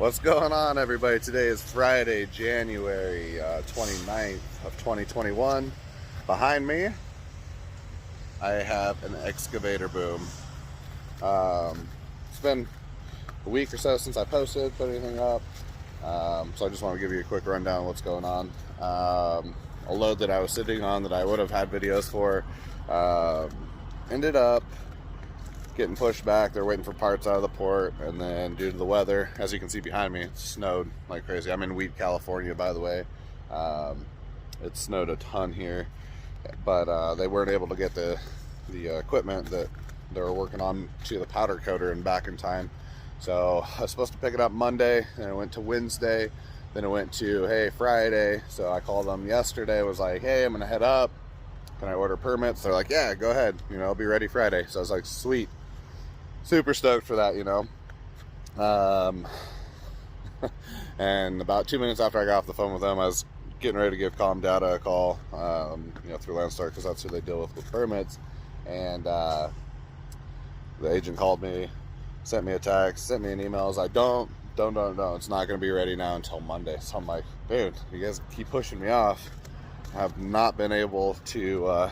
What's going on, everybody? Today is Friday, January 29th of 2021. Behind me, I have an excavator boom. It's been a week or so since I posted, put anything up. So I just want to give you a quick rundown of what's going on. A load that I was sitting on that I would have had videos for ended up getting pushed back. They're waiting for parts out of the port, and then due to the weather, as you can see behind me, it snowed like crazy. I'm in Weed, California, by the way. It snowed a ton here, but they weren't able to get the equipment that they were working on to the powder coater and back in time. So I was supposed to pick it up Monday, and it went to Wednesday, then it went to, hey, Friday. So I called them yesterday, was like, hey, I'm gonna head up, can I order permits? They're like, yeah, go ahead, I'll be ready Friday. So I was like, sweet, super stoked for that, And about 2 minutes after I got off the phone with them, I was getting ready to give Calm Data a call, through Landstar, because that's who they deal with permits. And the agent called me, sent me a text, sent me an email. I was like, don't, it's not going to be ready now until Monday. So I'm like, dude, you guys keep pushing me off. I have not been able to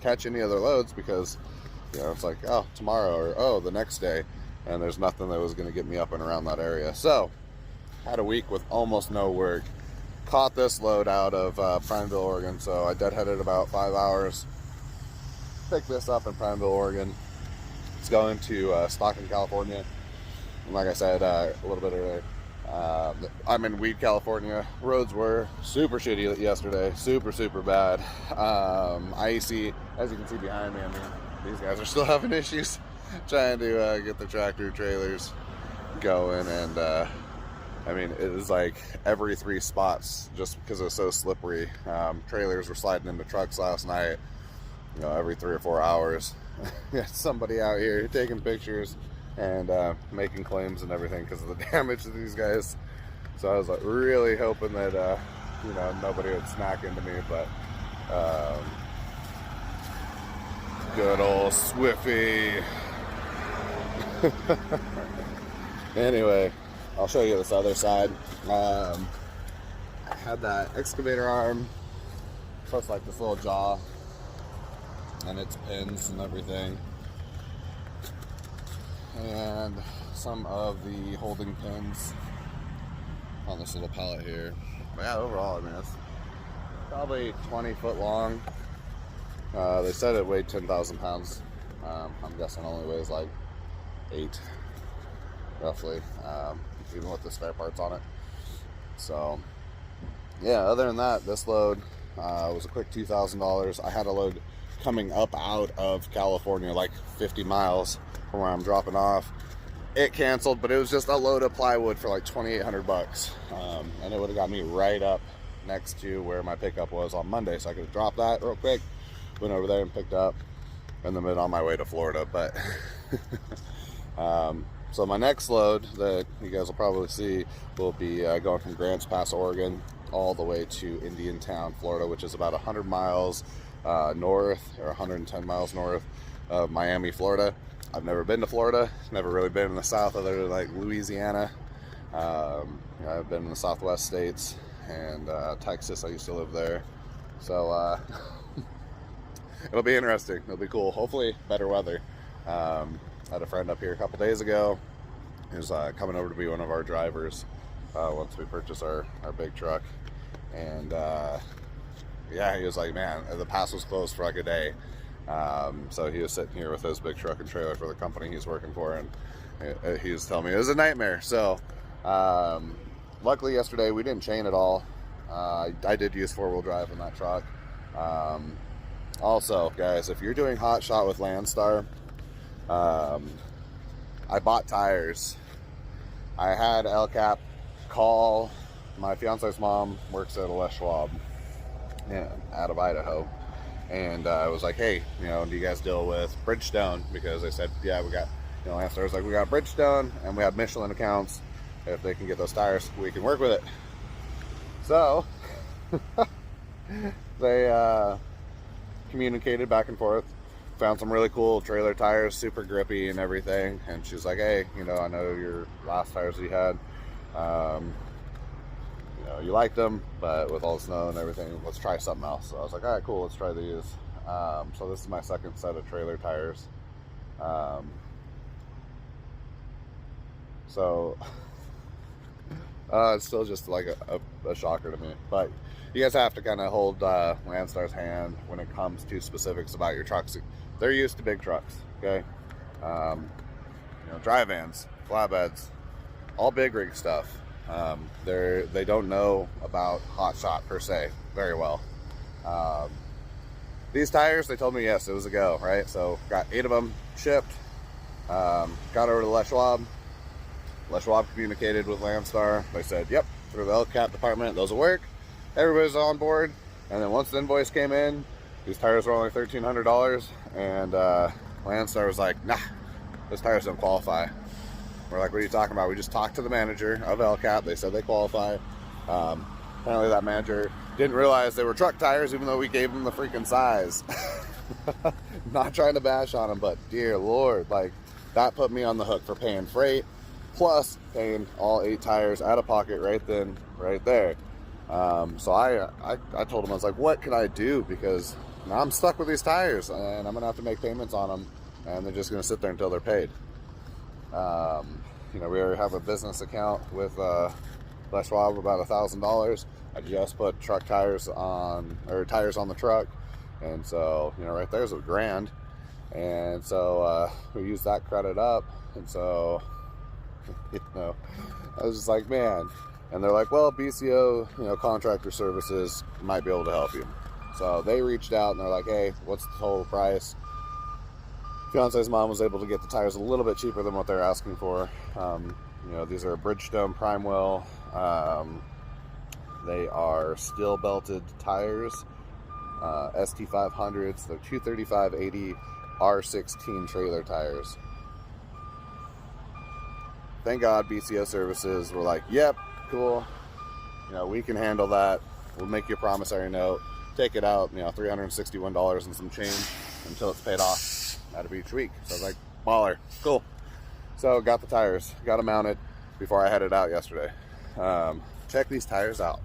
catch any other loads because, it's like, oh, tomorrow, or oh, the next day, and there's nothing that was going to get me up and around that area. So had a week with almost no work. Caught this load out of Prineville, Oregon. So I deadheaded about 5 hours, picked this up in Prineville, Oregon. It's going to Stockton, California. And like I said a little bit earlier, I'm in Weed, California. Roads were super shitty yesterday, super bad. Icy, as you can see behind me. I mean, these guys are still having issues trying to get the tractor trailers going, and it was like every 3 spots, just because it was so slippery. Trailers were sliding into trucks last night, every 3 or 4 hours. Got somebody out here taking pictures and making claims and everything because of the damage to these guys. So I was like really hoping that nobody would smack into me, but good old Swiffy. Anyway, I'll show you this other side. I had that excavator arm plus like this little jaw and its pins and everything, and some of the holding pins on this little pallet here. But yeah, overall, it's probably 20 foot long. They said it weighed 10,000 pounds. I'm guessing it only weighs like 8, roughly, even with the spare parts on it. So yeah, other than that, this load was a quick $2,000. I had a load coming up out of California, like 50 miles from where I'm dropping off. It canceled, but it was just a load of plywood for like $2,800, and it would have got me right up next to where my pickup was on Monday, so I could have dropped that real quick, went over there and picked up, and then been on my way to Florida. But so my next load that you guys will probably see will be going from Grants Pass, Oregon, all the way to Indiantown, Florida, which is about 100 miles north, or 110 miles north of Miami, Florida. I've never been to Florida, never really been in the South other than like Louisiana. I've been in the Southwest states and Texas. I used to live there. So it'll be interesting. It'll be cool. Hopefully better weather. I had a friend up here a couple days ago. He was coming over to be one of our drivers once we purchase our big truck. And yeah, he was like, man, the pass was closed for like a day. So he was sitting here with his big truck and trailer for the company he's working for, and he was telling me it was a nightmare. So luckily yesterday we didn't chain at all. I did use 4-wheel drive in that truck. Also, guys, if you're doing hot shot with Landstar, I bought tires. I had El Cap call my fiance's mom, works at a Les Schwab out of Idaho. And I was like, hey, do you guys deal with Bridgestone? Because they said, yeah, we got, Landstar was like, we got Bridgestone and we have Michelin accounts. If they can get those tires, we can work with it. So they communicated back and forth, found some really cool trailer tires, super grippy and everything. And she's like, hey, I know your last tires you had You know, you liked them, but with all the snow and everything, let's try something else. So I was like, all right, cool, let's try these. So this is my second set of trailer tires. So it's still just like a shocker to me. But you guys have to kind of hold Landstar's hand when it comes to specifics about your trucks. They're used to big trucks, okay? You know, dry vans, flatbeds, all big rig stuff. They don't know about hot shot per se very well. These tires, they told me yes, it was a go, right? So got 8 of them shipped. Got over to Les Schwab. Les Schwab communicated with Landstar. They said, yep, through the LCAP department, those will work. Everybody's on board. And then once the invoice came in, these tires were only $1,300. And Landstar was like, nah, those tires don't qualify. We're like, what are you talking about? We just talked to the manager of LCAP. They said they qualify. Apparently that manager didn't realize they were truck tires, even though we gave them the freaking size. Not trying to bash on them, but dear Lord, like, that put me on the hook for paying freight, plus paying all 8 tires out of pocket right then, right there. So I told him, I was like, what can I do? Because now I'm stuck with these tires, and I'm gonna have to make payments on them, and they're just gonna sit there until they're paid. You know, we already have a business account with Les Schwab, about $1,000. I just put truck tires on, or tires on the truck, and so, you know, right there's $1,000. And so we used that credit up, and so, you know, I was just like, man. And they're like, well, BCO, you know, contractor services might be able to help you. So they reached out and they're like, hey, what's the total price? Fiance's mom was able to get the tires a little bit cheaper than what they're asking for. You know, these are Bridgestone Prime Wheel. They are steel belted tires, ST500s. They're 235/80 R16 trailer tires. Thank God BCO services were like, yep, cool. You know, we can handle that. We'll make you a promissory note. Take it out, you know, $361 and some change until it's paid off out of each week. So I was like, baller, cool. So got the tires, got them mounted before I headed out yesterday. Check these tires out.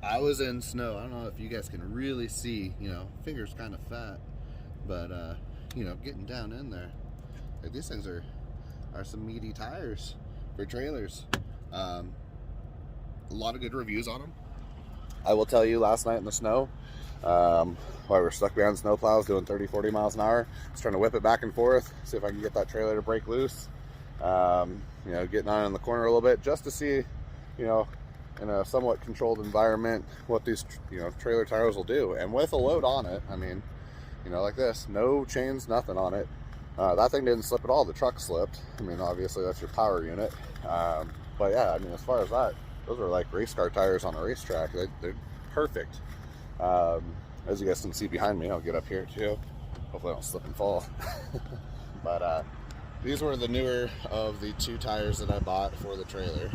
I was in snow. I don't know if you guys can really see, you know, fingers kind of fat, but you know, getting down in there. Like, these things are some meaty tires for trailers. A lot of good reviews on them. I will tell you, last night in the snow, while we were stuck behind snowplows doing 30-40 miles an hour, I was trying to whip it back and forth, see if I can get that trailer to break loose. You know, getting on in the corner a little bit just to see, you know, in a somewhat controlled environment, what these, you know, trailer tires will do. And with a load on it, I mean, you know, like this, no chains, nothing on it. That thing didn't slip at all. The truck slipped. I mean, obviously that's your power unit. But yeah, I mean, as far as that, those are like race car tires on a racetrack. They're perfect. As you guys can see behind me, I'll get up here too. Hopefully I don't slip and fall. But these were the newer of the 2 tires that I bought for the trailer.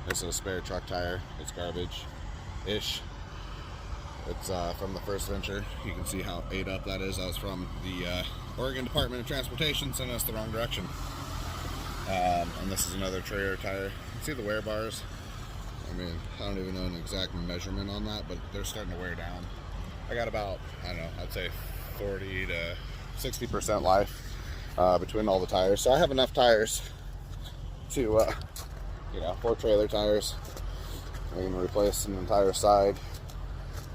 This is a spare truck tire. It's garbage-ish. It's from the first venture. You can see how ate up that is. That was from the Oregon Department of Transportation, sent us the wrong direction. And this is another trailer tire. You can see the wear bars. I mean, I don't even know an exact measurement on that, but they're starting to wear down. I got about, I don't know, I'd say 40 to 60% life between all the tires. So I have enough tires to, you know, 4 trailer tires. I can replace an entire side.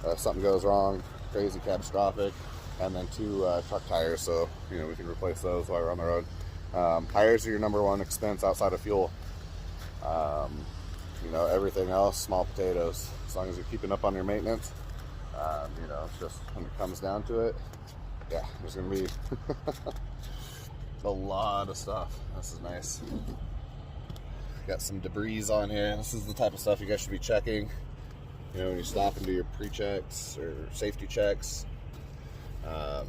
If something goes wrong, crazy, catastrophic, and then 2 truck tires, so, you know, we can replace those while we're on the road. Tires are your number 1 expense outside of fuel. You know, everything else, small potatoes. As long as you're keeping up on your maintenance, you know, it's just when it comes down to it, yeah, there's gonna be a lot of stuff. This is nice. Got some debris on here. This is the type of stuff you guys should be checking. You know, when you stop and do your pre-checks or safety checks. And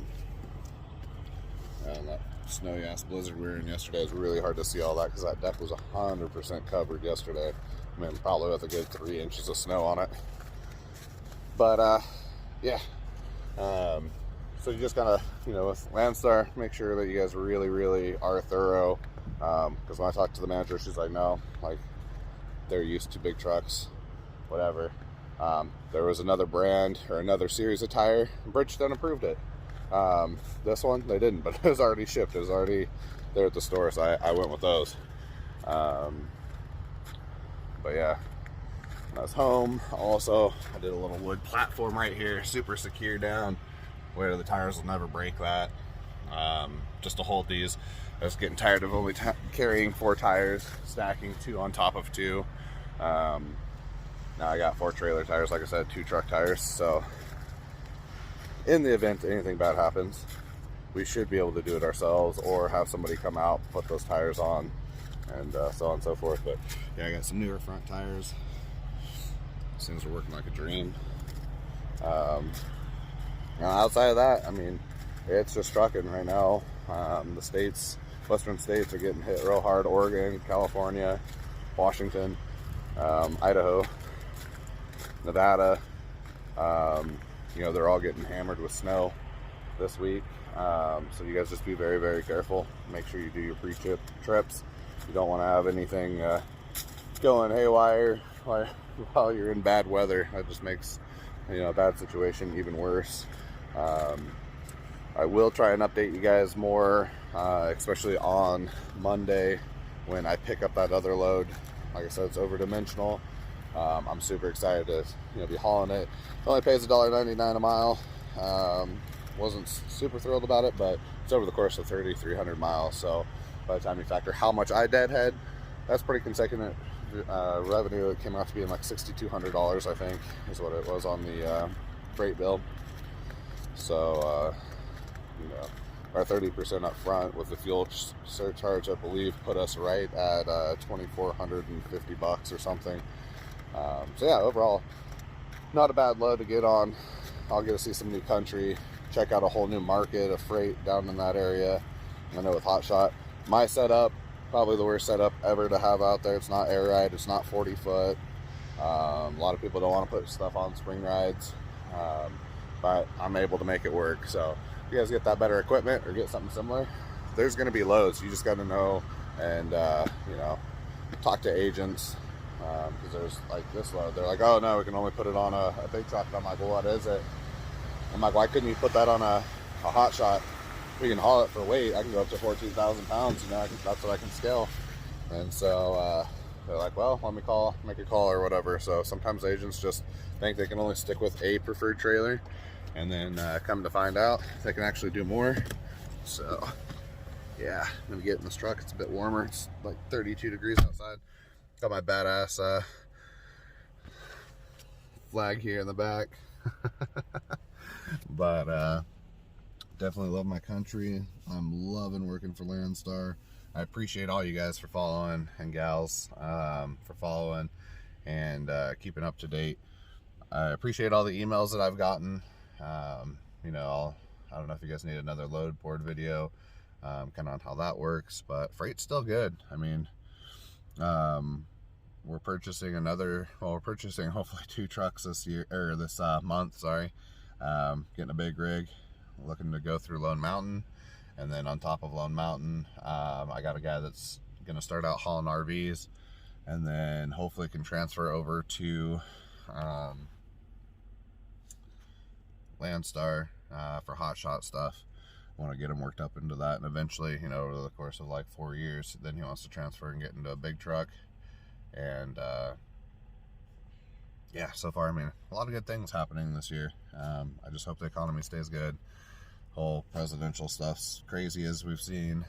that snowy ass blizzard we were in yesterday, it was really hard to see all that because that deck was 100% covered yesterday. I mean, probably with a good 3 inches of snow on it. But yeah. So you just gotta, you know, with Landstar, make sure that you guys really, really are thorough Because when I talked to the manager, she's like, no, like, they're used to big trucks, whatever. There was another brand or another series of tire, and Bridgestone approved it. This one, they didn't, but it was already shipped. It was already there at the store, so I went with those. But yeah, when I was home, also, I did a little wood platform right here, super secure down, where the tires will never break that. Just to hold these. I was getting tired of only carrying 4 tires, stacking 2 on top of 2. Now I got 4 trailer tires, like I said, 2 truck tires, so in the event anything bad happens, we should be able to do it ourselves or have somebody come out, put those tires on, and so on and so forth. But yeah, I got some newer front tires. Things are working like a dream. Outside of that, I mean, it's just trucking right now. The states, western states, are getting hit real hard. Oregon, California, Washington, Idaho, Nevada. You know, they're all getting hammered with snow this week. So you guys just be very, very careful. Make sure you do your pre-trip trips. You don't want to have anything going haywire while you're in bad weather. That just makes, you know, a bad situation even worse. I will try and update you guys more, especially on Monday when I pick up that other load. Like I said, it's over-dimensional. I'm super excited to, you know, be hauling it. It only pays $1.99 a mile. Wasn't super thrilled about it, but it's over the course of 3,300 miles. So by the time you factor how much I deadhead, that's pretty consecutive revenue. It came out to being like $6,200, I think, is what it was on the freight bill. So, you know, our 30% up front with the fuel surcharge, I believe, put us right at $2,450 or something. So yeah, overall, not a bad load to get on. I'll get to see some new country, check out a whole new market of freight down in that area. I know with Hotshot, my setup, probably the worst setup ever to have out there. It's not air ride, it's not 40 foot. A lot of people don't want to put stuff on spring rides, but I'm able to make it work. So if you guys get that better equipment or get something similar, there's going to be loads. You just got to know and, you know, talk to agents. Because there's like this load, they're like, oh no, we can only put it on a big truck. And I'm like, well, what is it? I'm like, why couldn't you put that on a Hotshot? We can haul it for weight. I can go up to 14,000 pounds. You know, that's what I can scale. And so they're like, well, let me make a call or whatever. So sometimes agents just think they can only stick with a preferred trailer, and then come to find out they can actually do more. So yeah, I'm gonna get in this truck. It's a bit warmer. It's like 32 degrees outside. Got my badass flag here in the back. But definitely love my country. I'm loving working for Landstar. I appreciate all you guys for following, and gals for following and keeping up to date. I appreciate all the emails that I've gotten. You know, I don't know if you guys need another load board video, kind of on how that works, but freight's still good. I mean, we're purchasing we're purchasing hopefully 2 trucks this year, or this month, sorry. Getting a big rig, looking to go through Lone Mountain, and then on top of Lone Mountain, I got a guy that's gonna start out hauling RVs, and then hopefully can transfer over to Landstar for Hotshot stuff. I want to get him worked up into that, and eventually, you know, over the course of like 4 years, then he wants to transfer and get into a big truck. And yeah, so far, I mean, a lot of good things happening this year. I just hope the economy stays good. Whole presidential stuff's crazy as we've seen.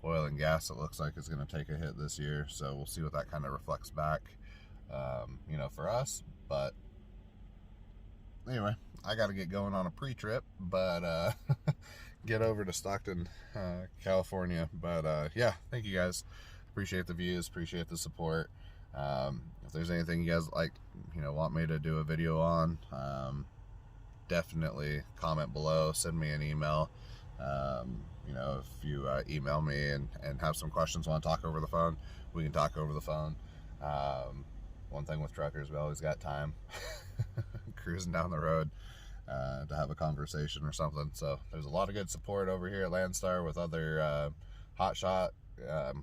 Oil and gas, it looks like, is going to take a hit this year, so we'll see what that kind of reflects back, you know, for us. But anyway, I got to get going on a pre-trip, but get over to Stockton, California. But yeah, thank you guys. Appreciate the views, appreciate the support. If there's anything you guys like, you know, want me to do a video on, definitely comment below, send me an email. You know, if you email me and have some questions, want to talk over the phone, we can talk over the phone. One thing with truckers, we always got time cruising down the road to have a conversation or something. So there's a lot of good support over here at Landstar with other hotshot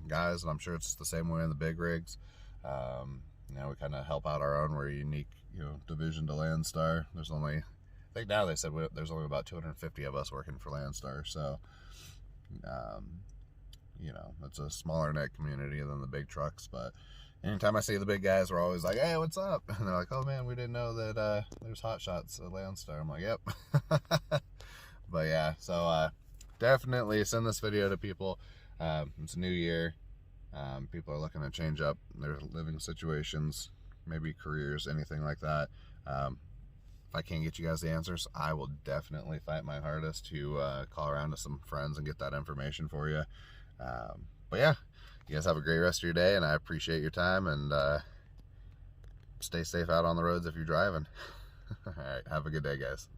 guys, and I'm sure it's the same way in the big rigs. You know, we kind of help out our own. We're a unique, you know, division to Landstar. There's only, I think now they said there's only about 250 of us working for Landstar, so you know, it's a smaller net community than the big trucks. But anytime I see the big guys, we're always like, hey, what's up? And they're like, oh man, we didn't know that there's hot shots at Landstar. I'm like, yep. But yeah, so definitely send this video to people. It's a new year. People are looking to change up their living situations, maybe careers, anything like that. If I can't get you guys the answers, I will definitely fight my hardest to call around to some friends and get that information for you. But yeah, you guys have a great rest of your day, and I appreciate your time, and stay safe out on the roads if you're driving. All right, have a good day, guys.